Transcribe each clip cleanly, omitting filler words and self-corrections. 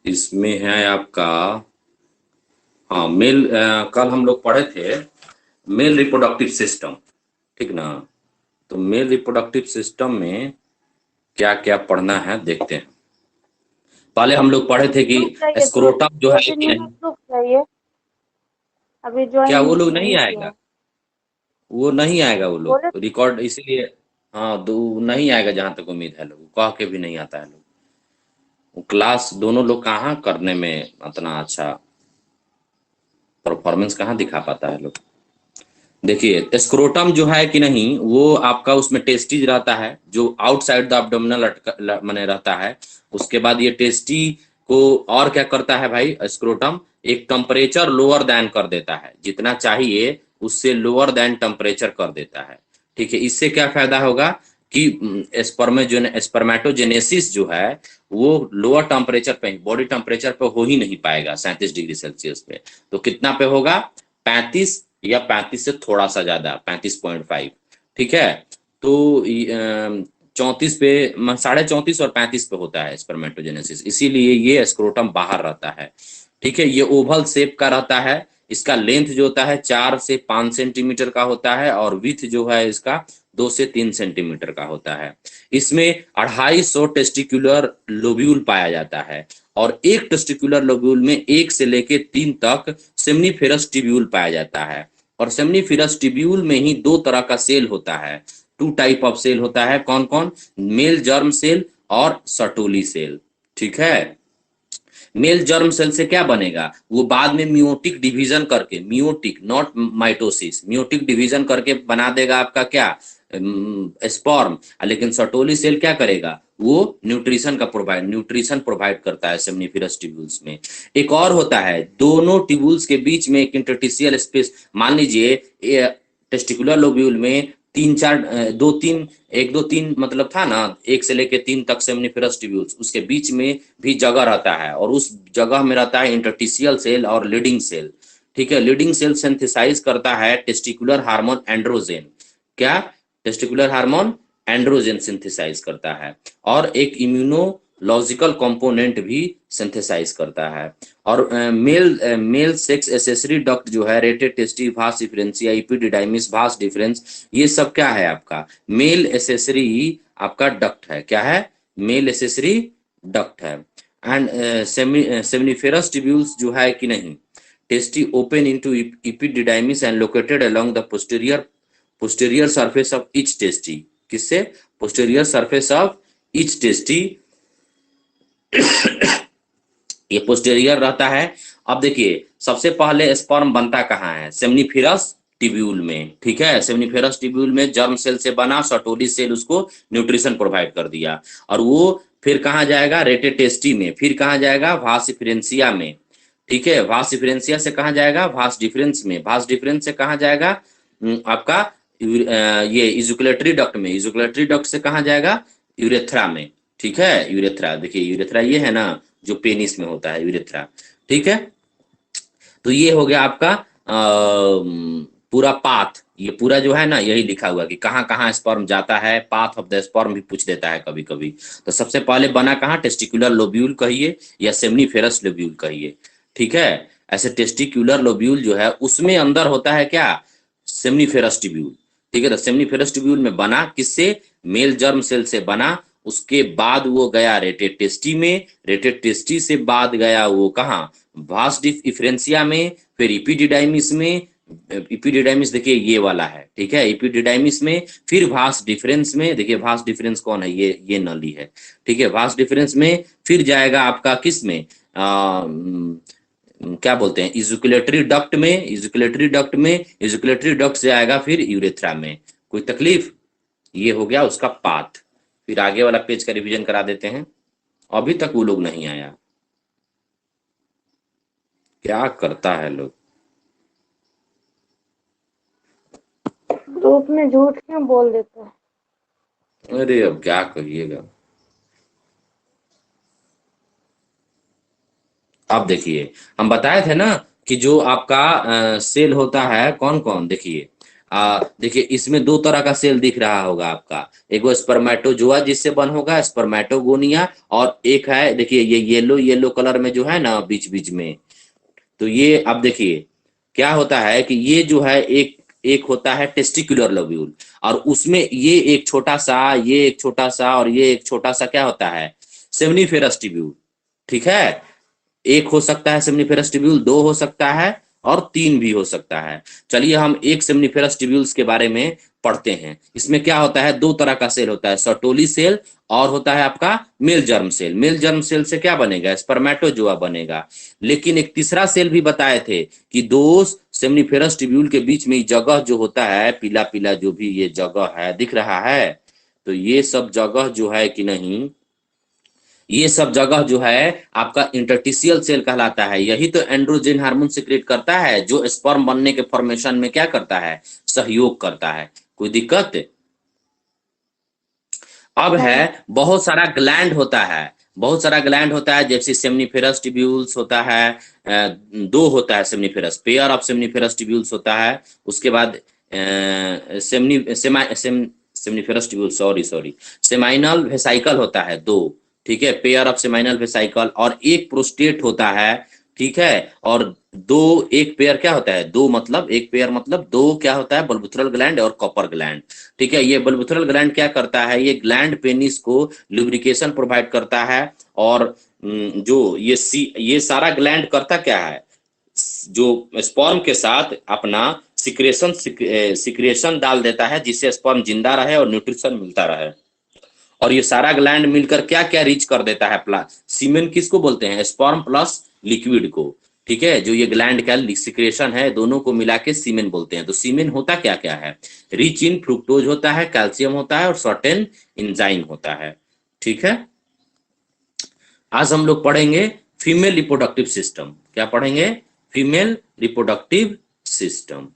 इसमें है आपका, हाँ मेल, कल हम लोग पढ़े थे मेल रिप्रोडक्टिव सिस्टम, ठीक ना। तो मेल रिप्रोडक्टिव सिस्टम में क्या क्या पढ़ना है देखते हैं। पहले हम लोग पढ़े थे कि प्रूफ चाहिए, दो स्क्रोटम जो दो है तीन कि दिन में नहीं, प्रूफ चाहिए। अभी क्या वो ज्वाइन लोग नहीं नहीं किए आएगा, हैं। वो नहीं आएगा वो बोले लोग रिकॉर्ड इसीलिए। हाँ दो नहीं आएगा, जहां तक उम्मीद है, लोग कह के भी नहीं आता है लोग। वो क्लास दोनों लोग कहाँ करने में इतना अच्छा परफॉर्मेंस कहाँ दिखा पाता है लोग। देखिए स्क्रोटम जो है कि नहीं, वो आपका उसमें टेस्टिज रहता है जो आउटसाइड द अब्डोमिनल माने रहता है। उसके बाद ये टेस्टी को और क्या करता है भाई, स्क्रोटम एक टेम्परेचर लोअर देन कर देता है, जितना चाहिए उससे लोअर देन टेम्परेचर कर देता है। ठीक है, इससे क्या फायदा होगा कि स्पर्मेटोजेनेसिस जो है वो लोअर टेम्परेचर पे, बॉडी टेम्परेचर पे हो ही नहीं पाएगा 37 डिग्री सेल्सियस पे। तो कितना पे होगा, 35 या 35 से थोड़ा सा ज्यादा 35.5। ठीक है, तो 34 पे, 34.5 और 35 पे होता है स्पर्मेटोजेनेसिस, इसीलिए ये स्क्रोटम बाहर रहता है। ठीक है, ये ओवल शेप का रहता है। इसका लेंथ जो होता है 4 से 5 सेंटीमीटर का होता है, और विथ जो है इसका 2 से 3 सेंटीमीटर का होता है। इसमें 250 टेस्टिकुलर लोब्यूल पाया जाता है, और एक टेस्टिकुलर लोब्यूल में 1 से लेके 3 तक सेमनीफेरस टिब्यूल पाया जाता है। और सेमनीफेरस टिब्यूल में ही दो तरह का सेल होता है, टू टाइप ऑफ सेल होता है। कौन कौन, मेल जर्म सेल और सर्टोली सेल। ठीक है, मेल जर्म सेल से क्या बनेगा, वो बाद में मियोटिक डिवीजन करके, meiotic not mitosis, meiotic division करके बना देगा आपका क्या, स्पर्म। लेकिन सर्टोली सेल क्या करेगा, वो न्यूट्रिशन प्रोवाइड करता है सेमनीफेरस ट्यूब्यूल्स में। एक और होता है, दोनों ट्यूब्यूल्स के बीच में एक इंटरस्टिशियल स्पेस, मान लीजिए टेस्टिकुलर लोब्यूल में 3 4 2 3, 1 2 3 मतलब था ना, 1 से लेके 3 तक सेमनीफेरस ट्यूब्यूल्स, उसके बीच में भी जगह रहता है, और उस जगह में रहता है इंटरस्टिशियल सेल और लीडिंग सेल। ठीक है, लीडिंग सेल सिंथेसाइज करता है टेस्टिकुलर हार्मोन एंड्रोजेन। क्या, टेस्टिकुलर हार्मोन एंड्रोजेन सिंथेसाइज करता है, और एक इम्यूनोलॉजिकल कंपोनेंट भी सिंथेसाइज करता है। और मेल सेक्स एसेसरी डक्ट जो है, रेटेड टेस्टी भास डिफरेंसिया इपिडिडाइमिस भास डिफरेंस, ये सब क्या है आपका, मेल एसेसरी आपका डक्ट है। क्या है, मेल एसेसरी डक्ट है। एंड सेमिनिफेरस ट्यूब्यूल्स जो है कि नहीं, testis open into epididymis and located along the posterior surface of each testis. किससे, posterior surface of each testis, ये पोस्टीरियर रहता है। अब देखिए, सबसे पहले स्पर्म बनता कहाँ है, सेमनीफेरस टिब्यूल में। ठीक है, सेमनीफेरस टिब्यूल में जर्म सेल से बना, सर्टोली सेल उसको न्यूट्रिशन प्रोवाइड कर दिया, और वो फिर कहाँ जाएगा, रेटेटेस्टी में, फिर कहाँ जाएगा, वास डिफरेंसिया में। ठीक है, वास डिफरेंसिया से कहाँ जाएगा, वास डिफरेंस में, वास डिफरेंस से कहाँ जाएगा, आपका ये इजुकुलेटरी डक्ट में, इजुकुलेटरी डक्ट से कहाँ जाएगा, यूरेथ्रा में। ठीक है, यूरेथ्रा, देखिए यूरेथ्रा ये है ना जो पेनिस में होता है, यूरेथ्रा। ठीक है, तो ये हो गया आपका पूरा पाथ, ये पूरा जो है ना, यही लिखा हुआ कि कहाँ कहाँ स्पर्म जाता है, पाथ ऑफ द स्पर्म भी पूछ देता है कभी कभी। तो सबसे पहले बना कहाँ, टेस्टिकुलर लोब्यूल कहिए या सेमनीफेरस लोब्यूल कहिए। ठीक है, ऐसे टेस्टिकुलर लोब्यूल जो है उसमें अंदर होता है क्या, सेमनीफेरस ट्यूब्यूल। ठीक है, तो सेमनीफेरस ट्यूब्यूल में बना किससे, मेल जर्म सेल से बना। उसके बाद वो गया रेटेड टेस्टी में, रेटेड टेस्टी से बाद गया वो कहाँ, वास डिफरेंसिया में, फिर इपिडिडाइमिस में। इपिडिडाइमिस देखिए ये वाला है, ठीक है, इपिडिडाइमिस में, फिर वास डिफरेंस में। देखिए वास डिफरेंस कौन है, ये नली है। ठीक है, वास डिफरेंस में फिर जाएगा आपका किस में, क्या बोलते हैं, इजुकुलेटरी डक्ट में, इजुकुलेटरी डक्ट में, इजुकुलेटरी डक्ट से आएगा फिर यूरेथ्रा में। कोई तकलीफ, ये हो गया उसका पाथ। फिर आगे वाला पेज का रिवीजन करा देते हैं, अभी तक वो लोग नहीं आया, क्या करता है लोग। ग्रुप में झूठ क्यों बोल देते हैं। अरे अब क्या कहिएगा। अब देखिए, हम बताए थे ना कि जो आपका सेल होता है कौन कौन, देखिए देखिए इसमें दो तरह का सेल दिख रहा होगा आपका, एक वो स्पर्मेटोजोआ जिससे बन होगा स्पर्मेटोगोनिया, और एक है देखिए ये येलो येलो कलर में जो है ना बीच बीच में, तो ये अब देखिए क्या होता है कि ये जो है एक एक होता है टेस्टिकुलर लोब्यूल, और उसमें ये एक छोटा सा, ये एक छोटा सा, और ये एक छोटा सा क्या होता है, सेमनीफेरस ट्यूब्यूल। ठीक है, एक हो सकता है सेमनीफेरस ट्यूब्यूल, दो हो सकता है, और तीन भी हो सकता है। चलिए हम एक सेमनीफेरस ट्यूब्यूल्स के बारे में पढ़ते हैं। इसमें क्या होता है, दो तरह का सेल होता है, सर्टोली सेल और होता है आपका male germ cell. Male germ cell से क्या बनेगा, स्पर्मेटोजोआ बनेगा। लेकिन एक तीसरा सेल भी बताए थे कि दो सेमनीफेरस ट्यूब्यूल के बीच में जगह जो होता है, पीला पीला जो भी ये जगह है दिख रहा है, तो ये सब जगह जो है कि नहीं, ये सब जगह जो है आपका इंटरटिशियल सेल कहलाता है। यही तो एंड्रोजन हार्मोन सिक्रेट करता है, जो स्पर्म बनने के फॉर्मेशन में क्या करता है, सहयोग करता है। कोई दिक्कत? अब है नहीं। बहुत सारा ग्लैंड होता है, बहुत सारा ग्लैंड होता है, जैसे सेमनीफेरस ट्यूब्यूल्स होता है, दो होता है seminiferous, pair of seminiferous tubules होता है। उसके बाद seminiferous tubule, sorry sorry, seminal vesicle होता है दो। ठीक है, पेयर ऑफ सेमाइनल वेसाइकल, और एक प्रोस्टेट होता है। ठीक है, और दो, एक पेयर क्या होता है, दो मतलब एक पेयर मतलब दो क्या होता है, बल्बुथरल ग्लैंड और कॉपर ग्लैंड। ठीक है, ये बल्बुथरल ग्लैंड क्या करता है, ये ग्लैंड पेनिस को लुब्रिकेशन प्रोवाइड करता है। और जो ये सारा ग्लैंड करता क्या है, जो स्पर्म के साथ अपना सिक्रेशन डाल देता है, जिससे स्पर्म जिंदा रहे और न्यूट्रिशन मिलता रहे। और ये सारा ग्लैंड मिलकर क्या क्या रीच कर देता है, सीमेन किसको बोलते हैं, स्पर्म प्लस लिक्विड को। ठीक है, जो ये ग्लैंड का सिक्रेशन है दोनों को मिला के सीमेन बोलते हैं। तो सीमेन होता क्या क्या है, रिच इन फ्रुक्टोज होता है, कैल्शियम होता है, और सर्टेन इंजाइम होता है। ठीक है, आज हम लोग पढ़ेंगे फीमेल रिप्रोडक्टिव सिस्टम। क्या पढ़ेंगे, फीमेल रिप्रोडक्टिव सिस्टम।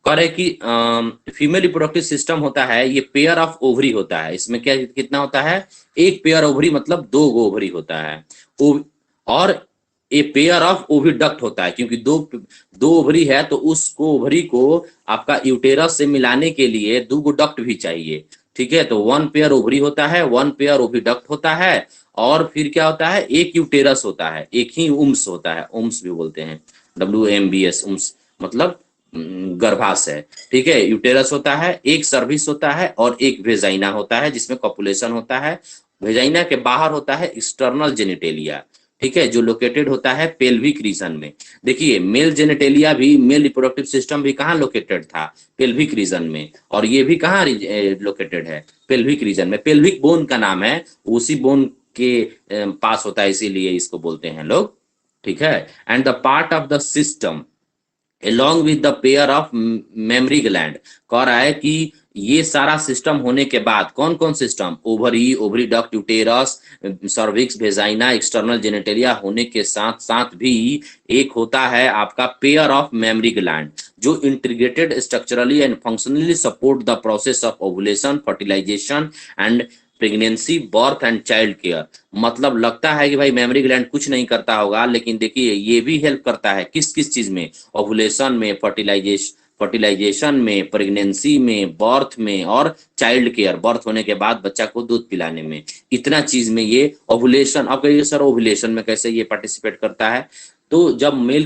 कह रहे कि फीमेल रिप्रोडक्टिव सिस्टम होता है, ये पेयर ऑफ ओवरी होता है। इसमें क्या कितना होता है, एक पेयर ओवरी मतलब दो गो ओवरी होता है। और ए पेयर ऑफ ओविडक्ट होता है, क्योंकि दो दो ओवरी है तो उसको ओवरी को आपका यूटेरस से मिलाने के लिए दो गो डक्ट भी चाहिए। ठीक है, तो वन पेयर ओवरी होता है, वन पेयर ओविडक्ट होता है, और फिर क्या होता है, एक यूटेरस होता है, एक ही उम्स होता है, उम्स भी बोलते हैं, WMBS, उम्स मतलब गर्भाशय। ठीक है, यूटेरस होता है, एक सर्विस होता है, और एक वेजाइना होता है जिसमें कॉपुलेशन होता है। वेजाइना के बाहर होता है एक्सटर्नल जेनिटेलिया। ठीक है, जो लोकेटेड होता है पेल्विक रीजन में। देखिए मेल जेनिटेलिया भी, मेल रिप्रोडक्टिव सिस्टम भी कहाँ लोकेटेड था, पेल्विक रीजन में, और ये भी कहाँ लोकेटेड है, पेल्विक रीजन में। पेल्विक बोन का नाम है, उसी बोन के पास होता है, इसीलिए इसको बोलते हैं लोग। ठीक है, and the part of the system along with the pair of mammary gland. कह रहा है कि ये सारा सिस्टम होने के बाद, कौन कौन system, ovary, ovary duct, uterus, cervix, vagina, external genitalia होने के साथ साथ भी एक होता है आपका पेयर ऑफ मेमरी ग्लैंड, जो integrated structurally and functionally support the process of ovulation, fertilisation and pregnancy, birth and child care. मतलब लगता है कि भाई मेमोरी ग्लैंड कुछ नहीं करता होगा, लेकिन देखिए ये भी हेल्प करता है किस किस चीज में, ओवुलेशन में, फर्टिलाइजेशन में, प्रेगनेंसी में, बर्थ में, और चाइल्ड केयर, बर्थ होने के बाद बच्चा को दूध पिलाने में। इतना चीज में ये ओवुलेशन, अब कहिए सर ओवुलेशन में कैसे ये पार्टिसिपेट करता है, तो जब मेल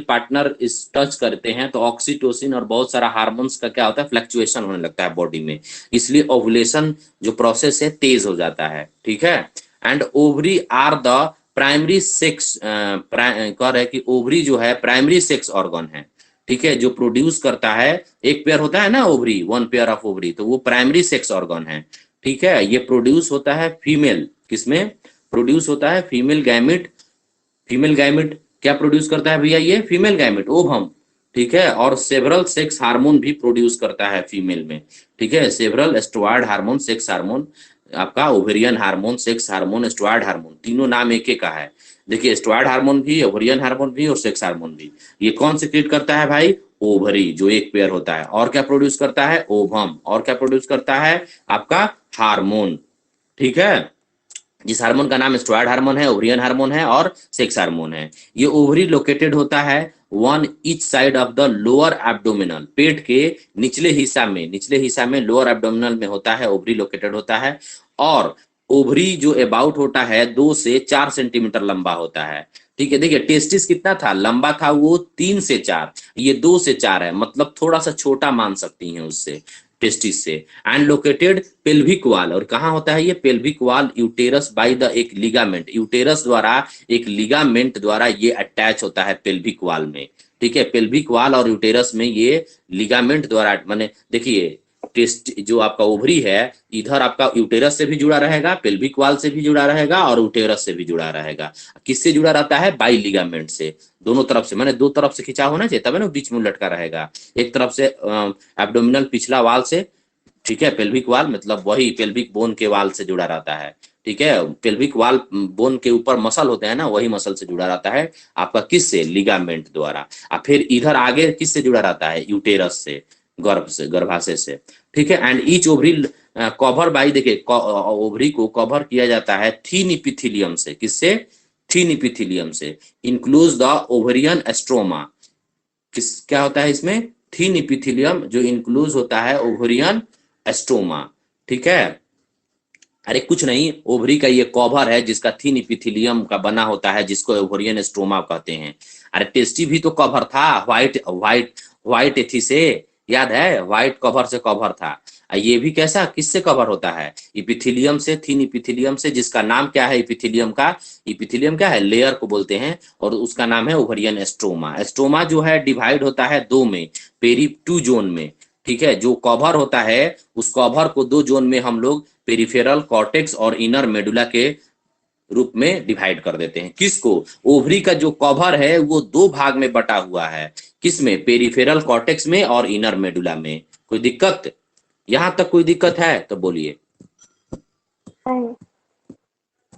पार्टनर इस टच करते हैं तो ऑक्सीटोसिन और बहुत सारा हार्मोन्स का क्या होता है, फ्लक्चुएशन होने लगता है बॉडी में, इसलिए ओवुलेशन जो प्रोसेस है तेज हो जाता है। ठीक है, and ovary are the primary sex, कह रहे कि ओवरी जो है प्राइमरी सेक्स ऑर्गन है। ठीक है, जो प्रोड्यूस करता है, एक पेयर होता है ना ovary, one pair of ovary, तो वो प्राइमरी सेक्स ऑर्गन है। ठीक है, ये प्रोड्यूस होता है फीमेल, किसमें प्रोड्यूस होता है, फीमेल गैमिट। फीमेल गैमिट क्या प्रोड्यूस करता है भैया, ये फीमेल गैमिट, ओवम। ठीक है, और सेवरल सेक्स हार्मोन भी प्रोड्यूस करता है फीमेल में। ठीक है, several steroid hormone, sex hormone, आपका ovarian hormone, sex hormone, steroid hormone, तीनों नाम एक एक का है। देखिए एस्ट्रॉयड हार्मोन भी, ओवेरियन हार्मोन भी, और सेक्स हार्मोन भी। ये कौन सिक्रेट करता है भाई, ओवरी जो एक पेयर होता है। और क्या प्रोड्यूस करता है, ओवम। और क्या प्रोड्यूस करता है, आपका हार्मोन। ठीक है, जिस हार्मोन का नाम स्टेरॉयड हार्मोन है, ओवरियन हार्मोन है, और सेक्स हार्मोन है। ये ओवरी लोकेटेड होता है, one each side of the lower abdominal, पेट के निचले हिस्सा में लोअर एब्डोमिनल में होता है, ओवरी लोकेटेड होता है। और ओवरी जो अबाउट होता है 2 से 4 सेंटीमीटर लंबा होता है। ठीक है, देखिए टेस्टिस कितना था, लंबा था वो 3 से 4, ये 2 से 4 है, मतलब थोड़ा सा छोटा मान सकती हैं उससे, टेस्टिस से। एंड लोकेटेड पेल्विक वाल, और कहाँ होता है ये पेल्विक वाल, यूटेरस बाय द एक लिगामेंट, यूटेरस द्वारा एक लिगामेंट द्वारा ये अटैच होता है पेल्विक वाल में। ठीक है, पेल्विक वाल और यूटेरस में ये लिगामेंट द्वारा, माने देखिए टेस्ट जो आपका ओवरी है इधर आपका यूटेरस से भी जुड़ा रहेगा, पेल्विक वाल से भी जुड़ा रहेगा और यूटेरस से भी जुड़ा रहेगा। किससे जुड़ा रहता है, बाई लिगामेंट से, दोनों तरफ से, माने दो तरफ से खिंचा होना चाहिए तब है ना बीच में लटका रहेगा। एक तरफ से एब्डोमिनल पिछला वाल से, ठीक है, पेल्विक वाल मतलब वही पेल्विक बोन के वाल से जुड़ा रहता है। ठीक है, पेल्विक वाल बोन के ऊपर मसल होते हैं ना, वही मसल से जुड़ा रहता है आपका, किससे, लिगामेंट द्वारा। और फिर इधर आगे किससे जुड़ा रहता है, यूटेरस से, गर्भ से, गर्भाशय से। ठीक है, and each ovary cover by, देखिए ओवरी को कवर किया जाता है थीन इपिथीलियम से, किससे, थीन इपिथीलियम से। इंक्लूज द ओवरियन एस्ट्रोमा, किस क्या होता है इसमें, थीन इपिथीलियम जो इंक्लूज होता है ओवरियन एस्ट्रोमा। ठीक है, अरे कुछ नहीं, ओवरी का ये कवर है जिसका थीन इपिथीलियम का बना होता है, जिसको ओवरियन एस्ट्रोमा कहते हैं। अरे टेस्टी भी तो कवर था, व्हाइट व्हाइट व्हाइट एथी से, याद है, व्हाइट कवर से कवर था। ये भी कैसा, किससे कवर होता है, इपिथीलियम से, थीन इपिथीलियम से, जिसका नाम क्या है इपिथीलियम का, इपिथीलियम क्या है, लेयर को बोलते हैं, और उसका नाम है ओवरियन एस्ट्रोमा। एस्ट्रोमा जो है डिवाइड होता है दो में, पेरी टू जोन में। ठीक है, जो कवर होता है उस कवर को दो जोन में हम लोग पेरिफेरल कॉर्टेक्स और इनर मेडुला के रूप में डिवाइड कर देते हैं। किसको, ओवरी का जो कवर है वो दो भाग में बटा हुआ है, किसमें, पेरिफेरल कॉर्टेक्स में और इनर मेडुला में। कोई दिक्कत, यहां तक कोई दिक्कत है तो बोलिए। नहीं।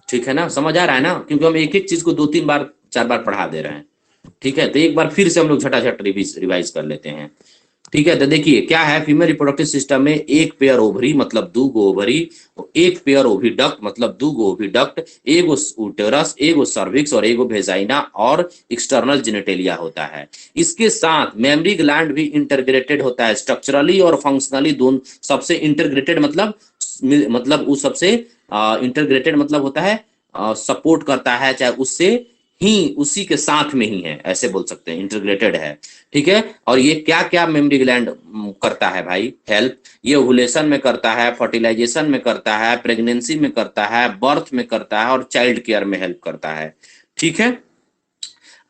ठीक है ना, समझ आ रहा है ना, क्योंकि हम एक एक चीज को 2 3 बार 4 बार पढ़ा दे रहे हैं। ठीक है, तो एक बार फिर से हम लोग झटाझट रिवाइज कर लेते हैं। ठीक है, तो देखिए क्या है, फीमेल रिप्रोडक्टिव सिस्टम में एक पेयर ओवरी मतलब 2 ओवरी, एक पेयर ओविडक्ट मतलब 2 ओविडक्ट, एगो उटेरस, एगो सर्विक्स और एगो वेजाइना और एक्सटर्नल जेनिटेलिया होता है। इसके साथ मेमरी ग्लैंड भी इंटरग्रेटेड होता है, स्ट्रक्चरली और फंक्शनली दोनों, सबसे इंटरग्रेटेड मतलब उस सबसे इंटरग्रेटेड मतलब होता है सपोर्ट करता है, चाहे उससे ही, उसी के साथ में ही है, ऐसे बोल सकते हैं, इंटीग्रेटेड है। ठीक है, और ये क्या क्या मेमरी ग्लैंड करता है भाई, हेल्प, ये ओवुलेशन में करता है, फर्टिलाइजेशन में करता है, प्रेगनेंसी में करता है, बर्थ में करता है और चाइल्ड केयर में हेल्प करता है। ठीक है,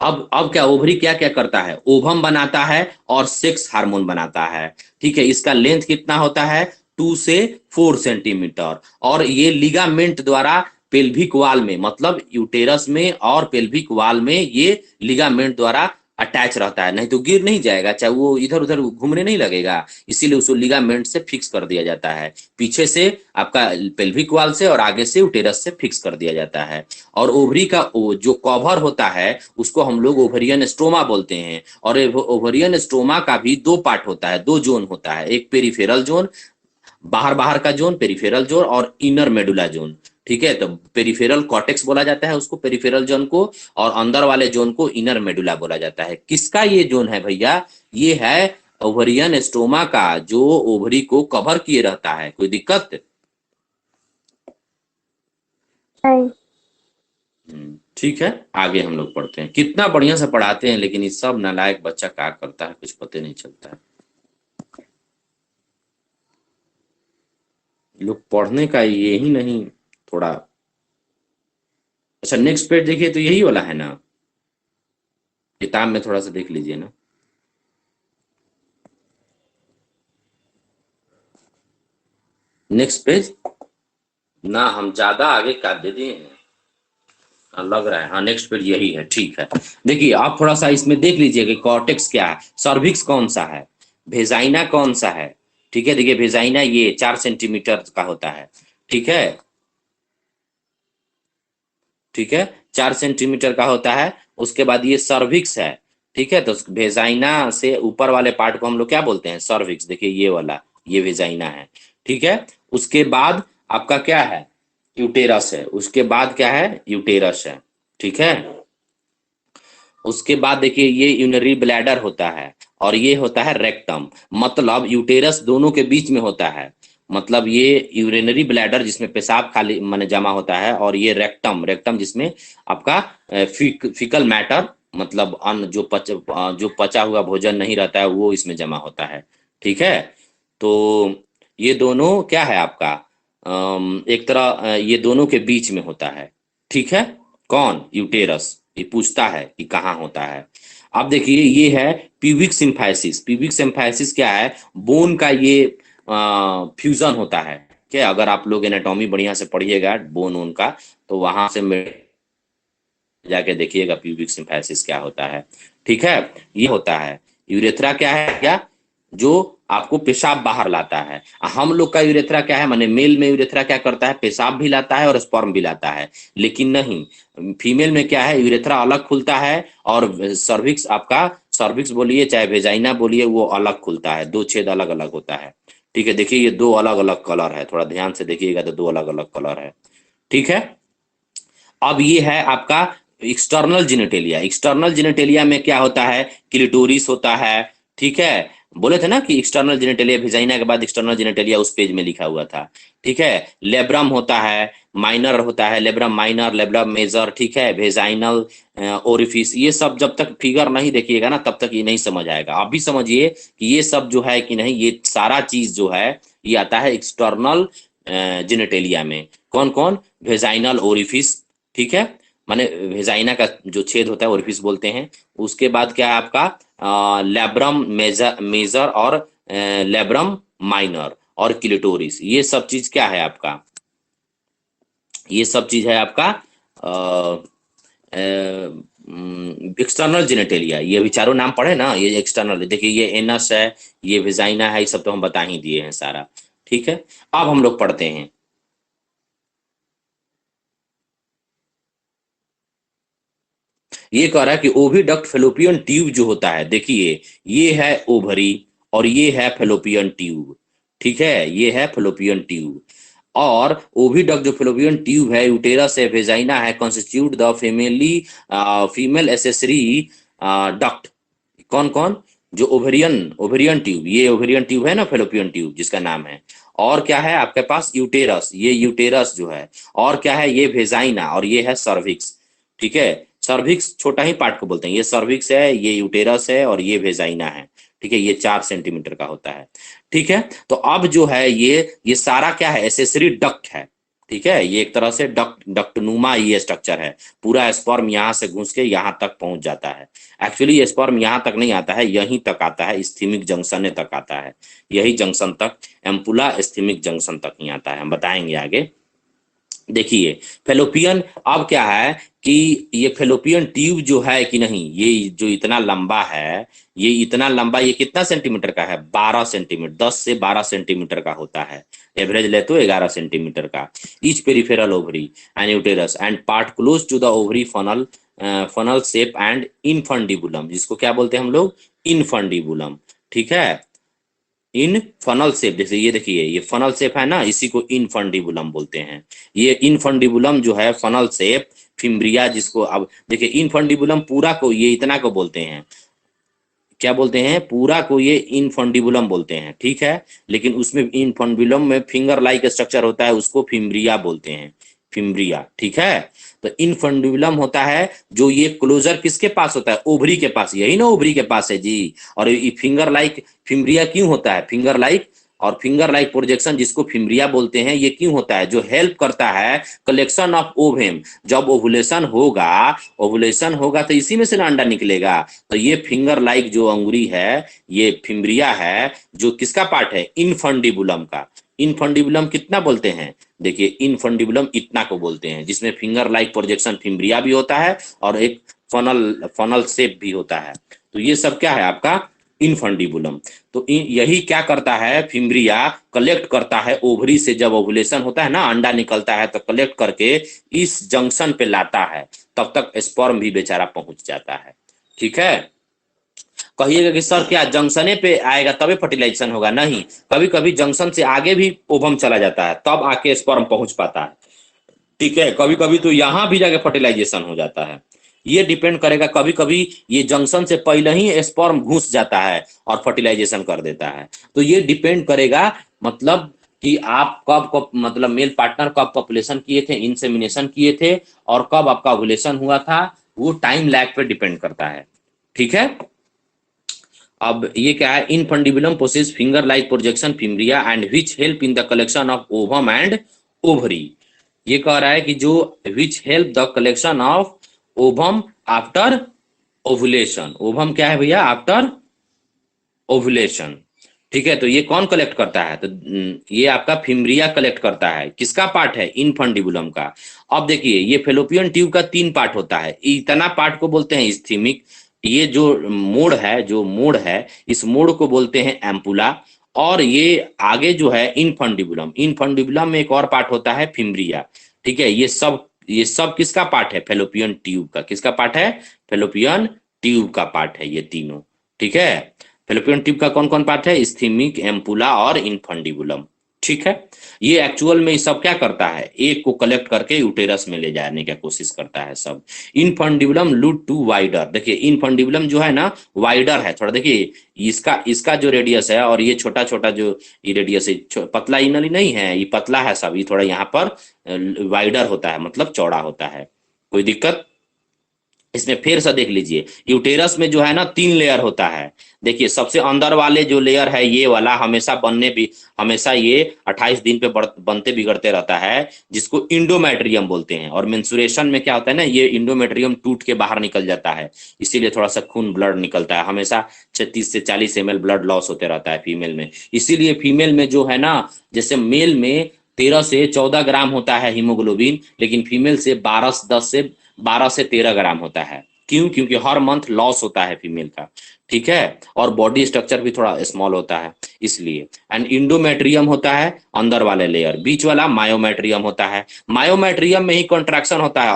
अब क्या ओवरी क्या क्या करता है, ओवम बनाता है और सेक्स हार्मोन बनाता है। ठीक है, इसका लेंथ कितना होता है, 2 से 4 सेंटीमीटर, और ये लिगामेंट द्वारा पेल्विक वाल में, मतलब यूटेरस में और पेल्विक वाल में ये लिगामेंट द्वारा अटैच रहता है, नहीं तो गिर नहीं जाएगा, चाहे वो इधर उधर घूमने नहीं लगेगा, इसीलिए उसको लिगामेंट से फिक्स कर दिया जाता है, पीछे से आपका पेल्विक वाल से और आगे से यूटेरस से फिक्स कर दिया जाता है। और ओवरी का जो कवर होता है उसको हम लोग ओवरियन स्ट्रोमा बोलते हैं, और ओवरियन स्ट्रोमा का भी 2 पार्ट होता है, 2 जोन होता है, एक पेरिफेरल जोन, बाहर बाहर का जोन पेरिफेरल जोन, और इनर मेडुला जोन। ठीक है, तो पेरिफेरल कॉर्टेक्स बोला जाता है उसको, पेरिफेरल जोन को, और अंदर वाले जोन को इनर मेडुला बोला जाता है। किसका ये जोन है भैया, ये है ओवरियन स्ट्रोमा का, जो ओवरी को कवर किए रहता है। कोई दिक्कत, नहीं। ठीक है, आगे हम लोग पढ़ते हैं। कितना बढ़िया से पढ़ाते हैं, लेकिन इस सब नालायक बच्चा क्या करता है कुछ पता नहीं चलता है। लोग पढ़ने का ये ही नहीं थोड़ा। अच्छा नेक्स्ट पेज देखिए, तो यही वाला है ना, किताब में थोड़ा सा देख लीजिए ना। नेक्स्ट पेज ना, हम ज्यादा आगे का दे दिए हैं, लग रहा है। हाँ नेक्स्ट पेज यही है, ठीक है। देखिए आप थोड़ा सा इसमें देख लीजिए कि कॉर्टेक्स क्या है, सर्विक्स कौन सा है, भेजाइना कौन सा है। ठीक है, देखिए भेजाइना ये 4 सेंटीमीटर का होता है। ठीक है, ठीक है, 4 सेंटीमीटर का होता है। उसके बाद ये सर्विक्स है। ठीक है, तो भेजाइना से ऊपर वाले पार्ट को हम लोग क्या बोलते हैं, सर्विक्स। देखिए ये वाला, ये भेजाइना है। ठीक है, उसके बाद आपका क्या है, यूटेरस है। उसके बाद क्या है, यूटेरस है। ठीक है, उसके बाद देखिए ये यूरिनरी ब्लैडर होता है और ये होता है रेक्टम, मतलब यूटेरस दोनों के बीच में होता है। मतलब ये यूरिनरी ब्लैडर जिसमें पेशाब खाली माने जमा होता है, और ये रेक्टम, रेक्टम जिसमें आपका फीकल मैटर मतलब अन्न जो पचा हुआ भोजन नहीं रहता है वो इसमें जमा होता है। ठीक है, तो ये दोनों क्या है आपका एक तरह ये दोनों के बीच में होता है। ठीक है, कौन? यूटेरस। ये पूछता है कि कहाँ होता है। अब देखिए ये है प्यूबिक सिम्फाइसिस। प्यूबिक सिम्फाइसिस क्या है? बोन का ये फ्यूजन होता है। क्या, अगर आप लोग एनाटॉमी बढ़िया से पढ़िएगा बोन वोन का, तो वहां से जाके देखिएगा प्यूबिक सिम्फाइसिस क्या होता है। ठीक है, ये होता है। यूरेथ्रा क्या है? क्या जो आपको पेशाब बाहर लाता है। हम लोग का यूरेथ्रा क्या है, माने मेल में यूरेथ्रा क्या करता है? पेशाब भी लाता है और स्पर्म भी लाता है। लेकिन नहीं, फीमेल में क्या है, यूरेथ्रा अलग खुलता है और सर्विक्स, आपका सर्विक्स बोलिए चाहे वेजाइना बोलिए, वो अलग खुलता है, दो छेद अलग अलग होता है। ठीक है, देखिए ये दो अलग अलग कलर है, थोड़ा ध्यान से देखिएगा तो दो अलग अलग कलर है। ठीक है, अब ये है आपका एक्सटर्नल जेनेटेलिया। एक्सटर्नल जेनेटेलिया में क्या होता है? क्लिटोरिस होता है। ठीक है, बोले थे ना कि एक्सटर्नल जेनेटेलिया वेजाइना के बाद एक्सटर्नल जेनेटेलिया उस पेज में लिखा हुआ था। ठीक है, लेब्रम होता है, माइनर होता है, लेब्रम माइनर, लेब्रम मेजर। ठीक है, वेजाइनल ओरिफिस। ये सब जब तक फिगर नहीं देखिएगा ना तब तक ये नहीं समझ आएगा। आप भी समझिए कि ये सब जो है कि नहीं, ये सारा चीज जो है ये आता है एक्सटर्नल जेनेटेलिया में। कौन कौन? Vaginal orifice. ठीक है, माने वेजाइना का जो छेद होता है ओरिफिस बोलते हैं। उसके बाद क्या है आपका लेब्रम मेजर मेजर और लेब्रम माइनर और क्लिटोरिस। ये सब चीज क्या है आपका? ये सब चीज है आपका एक्सटर्नल जेनेटेलिया। ये भी चारों नाम पढ़े ना, ये एक्सटर्नल। देखिए ये एनस है, ये वेजाइना है, ये सब तो हम बता ही दिए हैं सारा। ठीक है, अब हम लोग पढ़ते हैं। ये कह रहा है कि ओविडक्ट फेलोपियन ट्यूब जो होता है, देखिए ये है ओवरी और ये है फेलोपियन ट्यूब। ठीक है, ये है फेलोपियन ट्यूब। और ओविडक्ट जो फेलोपियन ट्यूब है, यूटेरस है, वेजाइना है, constitute the female accessory duct. कौन कौन? जो ओवेरियन ओवेरियन ट्यूब, ये ओवेरियन ट्यूब है ना, फेलोपियन ट्यूब जिसका नाम है। और क्या है आपके पास? यूटेरस, ये यूटेरस जो है। और क्या है? ये वेजाइना और ये है सर्विक्स। ठीक है, सर्विक्स छोटा ही पार्ट को बोलते हैं। ये सर्विक्स है, ये यूटेरस है और ये वेजाइना है। ठीक है, ये 4 सेंटीमीटर का होता है। ठीक है, तो अब जो है ये सारा क्या है? एसेसरी डक्ट है। ठीक है, ये एक तरह से डक्टनुमा ये स्ट्रक्चर है। पूरा स्पर्म यहाँ से घुस के यहाँ तक पहुंच जाता है। एक्चुअली ये स्पर्म यहाँ तक नहीं आता है, यहीं तक आता है, इस्थीमिक जंक्शन तक आता है। यही जंक्शन तक, एम्पुला इस्थीमिक जंक्शन तक ही आता है, हम बताएंगे आगे। देखिए फेलोपियन, अब क्या है कि ये फेलोपियन ट्यूब जो है कि नहीं, ये जो इतना लंबा है, ये इतना लंबा, ये कितना सेंटीमीटर का है? 12 सेंटीमीटर, 10 से 12 सेंटीमीटर का होता है। एवरेज ले तो 11 सेंटीमीटर का। Each peripheral ovary and uterus and part close to the ovary funnel, funnel shape and infundibulum, जिसको क्या बोलते हैं हम लोग? इनफंडिबुलम। ठीक है, इन फनल शेप। जैसे ये देखिए ये फनल शेप है ना, इसी को इनफंडिबुलम बोलते हैं। ये इनफंडिबुलम जो है फनल शेप, फिम्ब्रिया जिसको, अब देखिए इनफंडिबुलम पूरा को ये इतना को बोलते हैं, क्या बोलते हैं? पूरा को ये इनफंडिबुलम बोलते हैं। ठीक है, लेकिन उसमें इनफंडिबुलम में फिंगर लाइक स्ट्रक्चर होता है, उसको फिम्ब्रिया बोलते हैं, फिम्ब्रिया। ठीक है, तो इनफंडिबुलम होता है जो ये क्लोजर किसके पास होता है? ओवरी के पास, यही ना ओवरी के पास है जी। और ये फिंगर लाइक फिम्ब्रिया क्यों होता है? फिंगर लाइक और फिंगर लाइक प्रोजेक्शन जिसको फिम्ब्रिया बोलते हैं, ये क्यों होता है? जो हेल्प करता है कलेक्शन ऑफ ओवेम। जब ओवुलेशन होगा, ओवुलेशन होगा तो इसी में से ना अंडा निकलेगा। तो ये फिंगर लाइक जो अंगुरी है, ये फिम्ब्रिया है, जो किसका पार्ट है? इनफंडिबुलम का। इनफंडिबुलम कितना बोलते हैं? देखिए इनफंडिबुलम इतना को बोलते हैं, जिसमें फिंगर लाइक प्रोजेक्शन फिम्ब्रिया भी होता है और एक फनल फनल शेप भी होता है। तो ये सब क्या है आपका? इनफंडिबुलम। तो यही क्या करता है? फिम्ब्रिया कलेक्ट करता है ओवरी से, जब ओवुलेशन होता है ना, अंडा निकलता है तो कलेक्ट करके इस जंक्शन पे लाता है, तब तक स्पर्म भी बेचारा पहुंच जाता है। ठीक है, कहिएगा कि सर क्या जंक्शने पे आएगा तभी फर्टिलाइजेशन होगा? नहीं, कभी कभी जंक्शन से आगे भी ओवम चला जाता है, तब आके स्पर्म पहुंच पाता है। ठीक है, कभी कभी तो यहाँ भी जाके फर्टिलाइजेशन हो जाता है। ये डिपेंड करेगा। कभी कभी ये जंक्शन से पहले ही स्पर्म घुस जाता है और फर्टिलाइजेशन कर देता है। तो ये डिपेंड करेगा, मतलब कि आप कब कब मतलब मेल पार्टनर कब पॉपुलेशन किए थे, इंसेमिनेशन किए थे, और कब आपका ओव्यूलेशन हुआ था, वो टाइम लैग पे डिपेंड करता है। ठीक है। अब ये क्या है, infundibulum possess finger like projection fimbriae and which help in the collection of ovum and ovary. ये कह रहा है कि जो which help the collection of ovum after ovulation. Ovum क्या है भैया, आफ्टर ओवुलेशन। ठीक है, तो ये कौन कलेक्ट करता है, तो ये आपका फिम्ब्रिया कलेक्ट करता है। किसका पार्ट है, इनफंडिबुलम का। अब देखिए, ये फेलोपियन ट्यूब का 3 पार्ट होता है, इतना पार्ट को बोलते हैं इस्थीमिक। ये जो मोड़ है, जो मोड़ है, इस मोड़ को बोलते हैं एम्पुला। और ये आगे जो है इनफंडिबुलम, इनफंडिबुलम में एक और पार्ट होता है फिम्ब्रिया। ठीक है, ये सब किसका पार्ट है, फेलोपियन ट्यूब का। किसका पार्ट है, फेलोपियन ट्यूब का पार्ट है ये तीनों। ठीक है, फेलोपियन ट्यूब का कौन कौन पार्ट है, इस्थीमिक, एम्पुला और इनफंडिबुलम। ठीक है, ये एक्चुअल में सब क्या करता है, एक को कलेक्ट करके यूटेरस में ले जाने की कोशिश करता है सब। Infundibulum lead to wider. देखिए इनफंडिबुलम जो है ना, वाइडर है थोड़ा। देखिए इसका इसका जो रेडियस है, और ये छोटा छोटा जो ये रेडियस है, पतला इनली नहीं है, ये पतला है सब, ये थोड़ा यहाँ पर वाइडर होता है, मतलब चौड़ा होता है। कोई दिक्कत इसमें फिर से देख लीजिए, यूटेरस में जो है ना 3 लेयर होता है। देखिए सबसे अंदर वाले जो लेयर है, ये वाला हमेशा बनने भी, हमेशा ये 28 दिन पे बनते बिगड़ते रहता है, जिसको इंडोमेट्रियम बोलते हैं। और मेंस्ट्रुएशन में क्या होता है ना, ये इंडोमेट्रियम टूट के बाहर निकल जाता है, इसीलिए थोड़ा सा खून ब्लड निकलता है। हमेशा 36 से 40 ml ब्लड लॉस होते रहता है फीमेल में। इसीलिए फीमेल में जो है ना, जैसे मेल में 13 से 14 ग्राम होता है हीमोग्लोबिन, लेकिन फीमेल से 12 से 13 ग्राम होता है। क्यों, क्योंकि हर मंथ लॉस होता है फीमेल का। ठीक है, और बॉडी स्ट्रक्चर भी थोड़ा स्मॉल होता है इसलिए। एंड इंडोमेट्रियम होता है अंदर वाले लेयर, बीच वाला मायोमेट्रियम होता है। मायोमेट्रियम में ही कॉन्ट्रैक्शन होता है,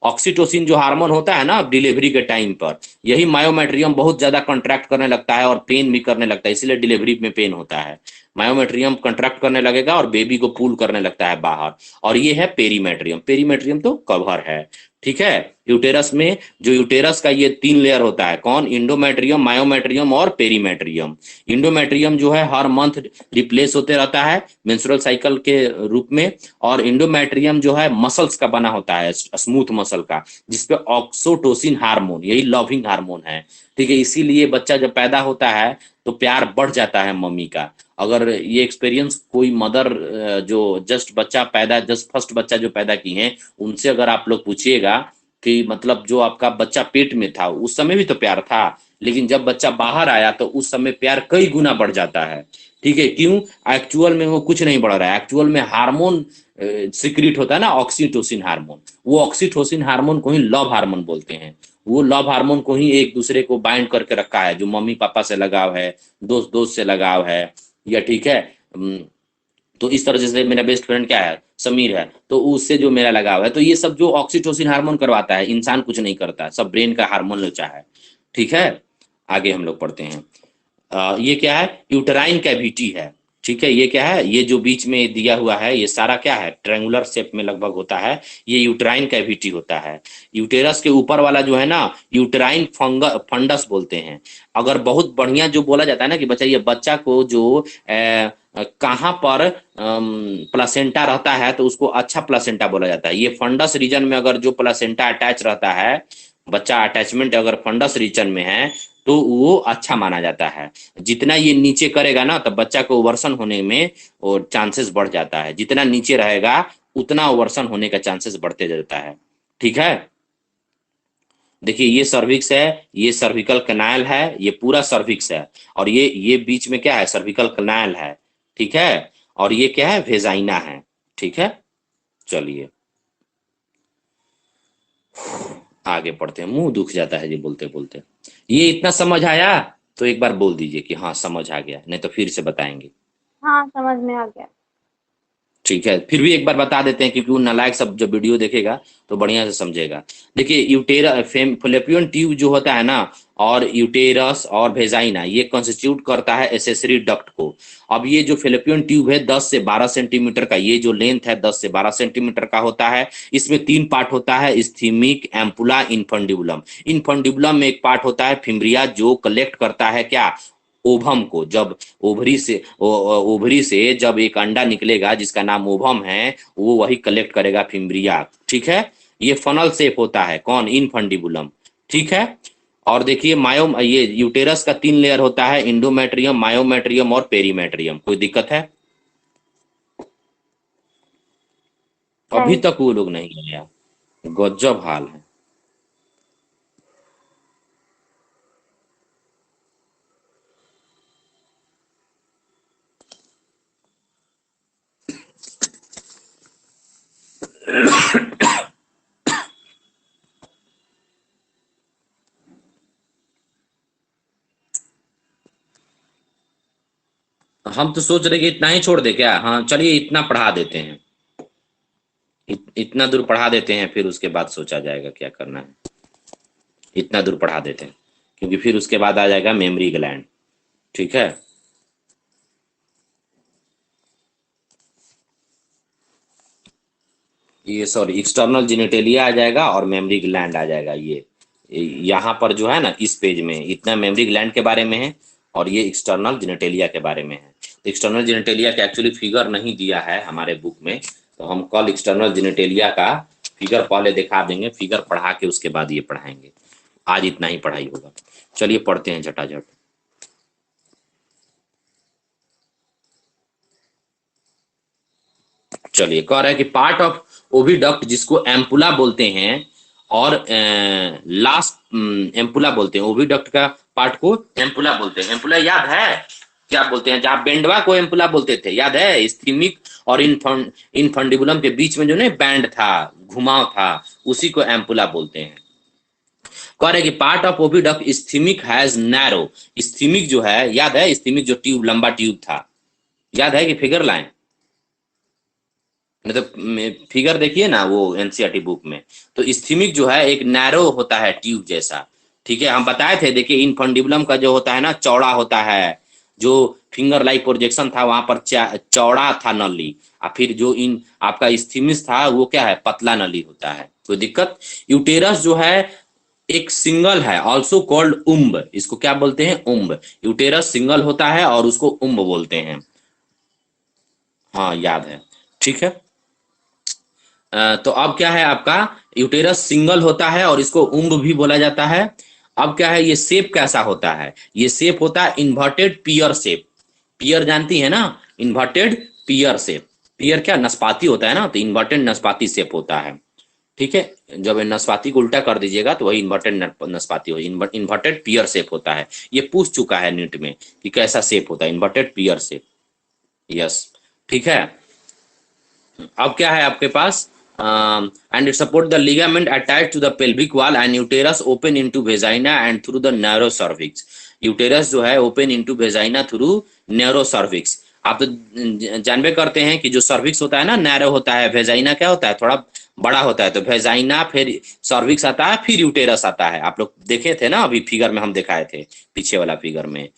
ऑक्सीटोसिन जो हार्मोन होता है ना डिलीवरी के टाइम पर, यही मायोमेट्रियम बहुत ज्यादा कॉन्ट्रैक्ट करने लगता है और पेन भी करने लगता है, इसलिए डिलीवरी में पेन होता है। मायोमेट्रियम कंट्रैक्ट करने लगेगा और बेबी को पुल करने लगता है बाहर। और ये है पेरीमेट्रियम, पेरीमेट्रियम तो कवर है। ठीक है, यूटेरस में जो यूटेरस का ये 3 लेयर होता है, कौन, इंडोमेट्रियम, मायोमेट्रियम और पेरीमेट्रियम। इंडोमेट्रियम जो है हर मंथ रिप्लेस होते रहता है मेंस्ट्रुअल साइकिल के रूप में। और इंडोमेट्रियम जो है मसल्स का बना होता है, स्मूथ मसल का, जिसपे ऑक्सीटोसिन हार्मोन, यही लविंग हार्मोन है। ठीक है, इसीलिए बच्चा जब पैदा होता है तो प्यार बढ़ जाता है मम्मी का। अगर ये एक्सपीरियंस कोई मदर जो जस्ट फर्स्ट बच्चा जो पैदा की हैं, उनसे अगर आप लोग पूछिएगा कि मतलब जो आपका बच्चा पेट में था उस समय भी तो प्यार था, लेकिन जब बच्चा बाहर आया तो उस समय प्यार कई गुना बढ़ जाता है। ठीक है, क्यों, एक्चुअल में वो कुछ नहीं बढ़ रहा है, एक्चुअल में हार्मोन सिक्रीट होता है ना, ऑक्सीटोसिन हार्मोन। वो ऑक्सीटोसिन हार्मोन को ही लव हार्मोन बोलते हैं। वो लव हार्मोन को ही एक दूसरे को बाइंड करके रखा है, जो मम्मी पापा से लगाव है, दोस्त दोस्त से लगाव है, या ठीक है। तो इस तरह से मेरा बेस्ट फ्रेंड क्या है, समीर है, तो उससे जो मेरा लगाव है, तो ये सब जो ऑक्सीटोसिन हार्मोन करवाता है, इंसान कुछ नहीं करता, सब ब्रेन का हार्मोन लोचा है। ठीक है, आगे हम लोग पढ़ते हैं। ये क्या है, यूटेराइन कैविटी है। ठीक है, ये क्या है, ये जो बीच में दिया हुआ है ये सारा क्या है, ट्रायंगुलर शेप में लगभग होता है, ये यूटेराइन कैविटी होता है। यूटेरस के ऊपर वाला जो है ना, यूटेराइन फंडस बोलते हैं। अगर बहुत बढ़िया जो बोला जाता है ना कि बच्चा, ये बच्चा को जो कहाँ पर प्लासेंटा रहता है तो उसको अच्छा प्लासेंटा बोला जाता है। ये फंडस रीजन में अगर जो प्लासेंटा अटैच रहता है, बच्चा अटैचमेंट अगर फंडस रीजन में है तो वो अच्छा माना जाता है। जितना ये नीचे करेगा ना, तो बच्चा को ओवर्सन होने में और चांसेस बढ़ जाता है। जितना नीचे रहेगा उतना ओवर्सन होने का चांसेस बढ़ते जाता है। ठीक है, देखिए ये सर्विक्स है, ये सर्विकल कैनाल है, ये पूरा सर्विक्स है, और ये बीच में क्या है, सर्विकल कैनाल है। ठीक है, और ये क्या है, वेजाइना है। ठीक है, चलिए आगे पढ़ते हैं, मुंह दुख जाता है जी बोलते बोलते। ये इतना समझ आया तो एक बार बोल दीजिए कि हाँ समझ आ गया, नहीं तो फिर से बताएंगे। हाँ समझ में आ गया। ठीक है, फिर भी एक बार बता देते हैं क्योंकि वो नालायक सब जब वीडियो देखेगा तो बढ़िया से समझेगा। देखिए फैलोपियन ट्यूब जो होता है ना, और यूटेरस और वेजाइना, ये कॉन्स्टिट्यूट करता है एसेसरी डक्ट को। अब ये जो फैलोपियन ट्यूब है 10 से 12 सेंटीमीटर का, ये जो लेंथ है 10 से 12 सेंटीमीटर का होता है। इसमें 3 पार्ट होता है, इस्थीमिक, एम्पुला, इनफंडिबुलम। इनफंडिबुलम में एक पार्ट होता है फिम्ब्रिया, जो कलेक्ट करता है क्या, ओभम को। जब ओवरी से जब एक अंडा निकलेगा जिसका नाम ओभम है, वो वही कलेक्ट करेगा फिम्ब्रिया। ठीक है, ये फनल शेप होता है, कौन, इनफंडिबुलम। ठीक है, और देखिए ये यूटेरस का 3 लेयर होता है, इंडोमेट्रियम, मायोमेट्रियम और पेरीमेट्रियम। कोई दिक्कत है? अभी नहीं। तक वो लोग नहीं आया, गजब हाल है। हम तो सोच रहे कि इतना ही छोड़ दे क्या। हाँ चलिए, इतना पढ़ा देते हैं, इतना दूर पढ़ा देते हैं, फिर उसके बाद सोचा जाएगा क्या करना है। इतना दूर पढ़ा देते हैं क्योंकि फिर उसके बाद आ जाएगा मेमोरी ग्लैंड। ठीक है, ये सॉरी एक्सटर्नल जेनिटेलिया आ जाएगा और मेमोरी ग्लैंड आ जाएगा। ये यहाँ पर जो है ना, इस पेज में इतना मेमोरी ग्लैंड के बारे में है और ये एक्सटर्नल जेनिटेलिया के बारे में है। तो एक्सटर्नल जेनिटेलिया का एक्चुअली फिगर नहीं दिया है हमारे बुक में, तो हम कल एक्सटर्नल जेनिटेलिया का फिगर पहले दिखा देंगे, फिगर पढ़ा के उसके बाद ये पढ़ाएंगे। आज इतना ही पढ़ाई होगा। चलिए पढ़ते हैं झटाझट। चलिए, कह रहा है कि पार्ट ऑफ ओविडक्ट, जिसको एम्पुला बोलते हैं, और लास्ट एम्पुला बोलते हैं। ओविडक्ट का पार्ट को एम्पुला बोलते हैं। एम्पुला याद है क्या बोलते हैं? जहां बेंडवा को एम्पुला बोलते थे, याद है? स्थिमिक और इनफंडिबुलम के बीच में जो ना बैंड था, घुमाव था, उसी को एम्पुला बोलते हैं। कह रहे कि part of oviduct isthmic has narrow. Isthmic जो है, याद है? स्थिमिक जो ट्यूब, लंबा ट्यूब था, याद है कि फिगर लाइन, मतलब फिगर देखिए ना वो एनसीईआरटी बुक में। तो इस्थीमिक जो है एक नैरो होता है, ट्यूब जैसा। ठीक है, हम बताए थे। देखिए इनफंडिबुलम का जो होता है ना, चौड़ा होता है। जो फिंगर लाइक प्रोजेक्शन था वहां पर चौड़ा था नली, और फिर जो इन आपका इस्थीमिस था वो क्या है, पतला नली होता है। कोई दिक्कत? यूटेरस जो है एक सिंगल है, ऑल्सो कॉल्ड उम्ब। इसको क्या बोलते हैं? उम्ब। यूटेरस सिंगल होता है और उसको उम्ब बोलते हैं। हाँ याद है, ठीक है। तो अब क्या है आपका, यूटेरस सिंगल होता है और इसको उम्ब भी बोला जाता है। अब क्या है, ये शेप कैसा होता है? ये शेप होता है इन्वर्टेड पियर शेप। पियर जानती है ना, इन्वर्टेड पियर शेप। पियर क्या, नाशपाती होता है ना, तो इन्वर्टेड नाशपाती शेप होता है। ठीक है, जब नाशपाती को उल्टा कर दीजिएगा तो वही इन्वर्टेड नाशपाती हो, इन्वर्टेड पियर शेप होता है। ये पूछ चुका है नीट में कि कैसा शेप होता है, इन्वर्टेड पियर शेप। यस, ठीक है। अब क्या है आपके पास, and it support the ligament attached to the pelvic wall and uterus open into vagina and through the narrow cervix। Uterus जो है open into vagina through narrow cervix. आप तो जानबे करते हैं कि जो सर्विक्स होता है ना, नैरो होता है, वेजाइना क्या होता है, थोड़ा बड़ा होता है। तो वेजाइना, फिर सर्विक्स आता है, फिर यूटेरस आता है। आप लोग देखे थे ना अभी फिगर में, हम दिखाए थे पीछे वाला फिगर में।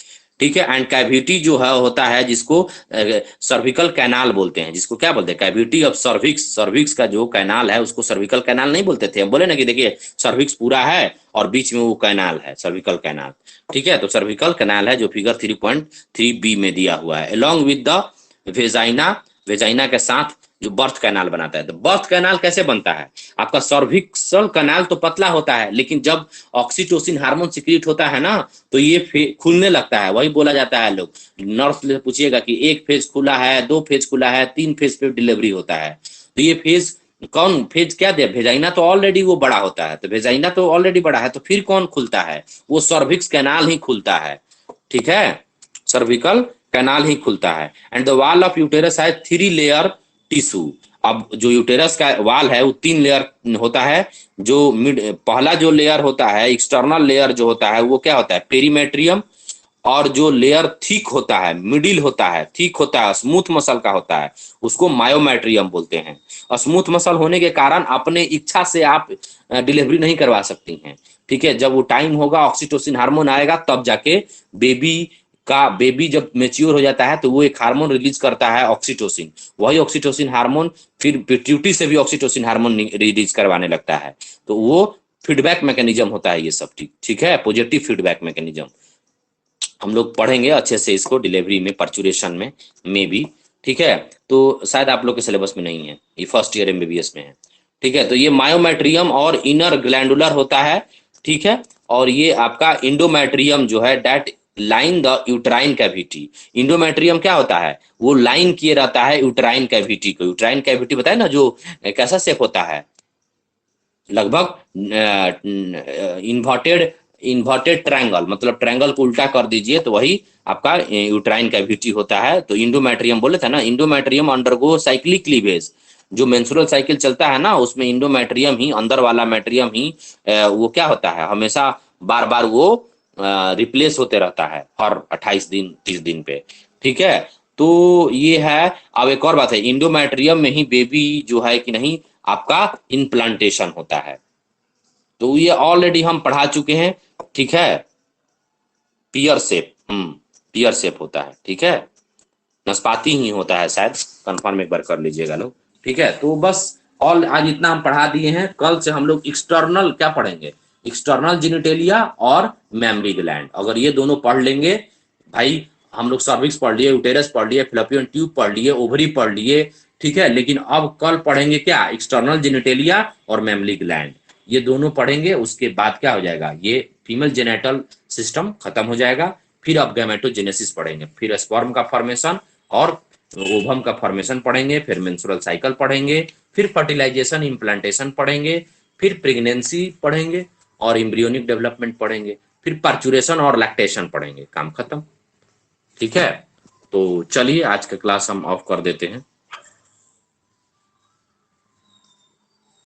ठीक है, एंड कैविटी जो है होता है जिसको सर्विकल कैनाल बोलते हैं। जिसको क्या बोलते हैं, कैविटी ऑफ सर्विक्स। सर्विक्स का जो कैनाल है उसको सर्विकल कैनाल नहीं बोलते थे, हम बोले ना कि देखिए सर्विक्स पूरा है और बीच में वो कैनाल है, सर्विकल कैनाल। ठीक है, तो सर्विकल कैनाल है जो फिगर 3.3b में दिया हुआ है, along with the vagina. Vagina के साथ जो बर्थ कैनाल बनाता है। तो बर्थ कैनाल कैसे बनता है आपका, सर्विक्सल कैनाल तो पतला होता है, लेकिन जब ऑक्सीटोसिन हार्मोन सिक्रीट होता है ना, तो ये खुलने लगता है। वही बोला जाता है, लोग नर्स से पूछिएगा कि एक फेज खुला है, 2 फेज खुला है, 3 फेज पे डिलीवरी होता है। तो ये फेज कौन, फेज क्या दे, वेजाइना तो ऑलरेडी वो बड़ा होता है, तो वेजाइना तो ऑलरेडी बड़ा है, तो फिर कौन खुलता है, वो सर्विक्स कैनाल ही खुलता है। ठीक है, सर्विकल कैनाल ही खुलता है। And the wall of uterus है 3 लेयर टिश्यू। अब जो यूटेरस का वाल है वो 3 लेयर होता है। पहला जो लेयर होता है, एक्सटर्नल लेयर जो होता है, वो क्या होता है, पेरीमेट्रियम। और जो लेयर थिक होता है, मिडिल होता है, थिक होता है, स्मूथ मसल का होता है, उसको मायोमेट्रियम बोलते हैं। स्मूथ मसल होने के कारण अपने इच्छा से आप डिलीवरी नहीं करवा सकती हैं। ठीक है, जब वो टाइम होगा, ऑक्सीटोसिन हार्मोन आएगा, तब जाके बेबी जब मेच्योर हो जाता है तो वो एक हार्मोन रिलीज करता है, ऑक्सीटोसिन। वही ऑक्सीटोसिन हार्मोन फिर पिट्यूटरी से भी ऑक्सीटोसिन हार्मोन रिलीज करवाने लगता है। तो वो फीडबैक मैकेनिज्म होता है ये सब। ठीक है, पॉजिटिव फीडबैक मैकेनिज्म। हम लोग पढ़ेंगे अच्छे से इसको डिलीवरी में, पर्चुरेशन में भी। ठीक है, तो शायद आप लोग के सिलेबस में नहीं है, ये फर्स्ट ईयर एमबीबीएस में है। ठीक है, तो ये मायोमेट्रियम और इनर ग्लैंडुलर होता है। ठीक है, और ये आपका इंडोमेट्रियम जो है, that line the uterine cavity. Endometrium क्या होता है, वो लाइन किए रहता है यूट्राइन कैविटी को। यूट्राइन कैविटी बताए ना, जो कैसा शेप होता है, लगभग इन्वर्टेड इन्वर्टेड ट्रायंगल, मतलब ट्रायंगल को उल्टा कर दीजिए तो वही आपका यूट्राइन कैविटी होता है। तो इंडोमेट्रियम बोले थे ना, इंडोमेट्रियम अंडरगो साइक्लिक क्लीवेज। जो मेंस्ट्रुअल साइकिल चलता है ना, उसमें इंडोमेट्रियम ही, अंदर वाला मेट्रियम ही वो क्या होता है, हमेशा बार बार वो रिप्लेस होते रहता है हर 28 दिन 30 दिन पे। ठीक है, तो ये है। अब एक और बात है, इंडोमेट्रियम में ही बेबी जो है कि नहीं आपका इम्प्लांटेशन होता है। तो ये ऑलरेडी हम पढ़ा चुके हैं। ठीक है, पियर शेप, पियर शेप होता है। ठीक है, नाशपाती ही होता है शायद, कंफर्म एक बार कर लीजिएगा लोग। ठीक है, तो बस ऑल आज इतना हम पढ़ा दिए हैं। कल से हम लोग एक्सटर्नल क्या पढ़ेंगे, एक्सटर्नल जेनिटेलिया और मैमरी ग्लैंड। अगर ये दोनों पढ़ लेंगे भाई, हम लोग सर्विक्स पढ़ लिए, यूटेरस पढ़ लिए, फ्लोपियन ट्यूब पढ़ लिए, ओवरी पढ़ लिए। ठीक है, लेकिन अब कल पढ़ेंगे क्या, एक्सटर्नल जेनिटेलिया और मैमरी ग्लैंड। ये दोनों पढ़ेंगे, उसके बाद क्या हो जाएगा, ये फीमेल जेनेटल सिस्टम खत्म हो जाएगा। फिर अब गैमेटोजेनेसिस पढ़ेंगे, फिर स्पर्म का फॉर्मेशन और ओवम का फॉर्मेशन पढ़ेंगे, फिर मेंस्ट्रुअल साइकिल पढ़ेंगे, फिर फर्टिलाइजेशन इम्प्लांटेशन पढ़ेंगे, फिर प्रेगनेंसी पढ़ेंगे और एम्ब्रियोनिक डेवलपमेंट पढ़ेंगे, फिर पर्चुरेशन और लैक्टेशन पढ़ेंगे, काम खत्म। ठीक है, तो चलिए आज का क्लास हम ऑफ कर देते हैं।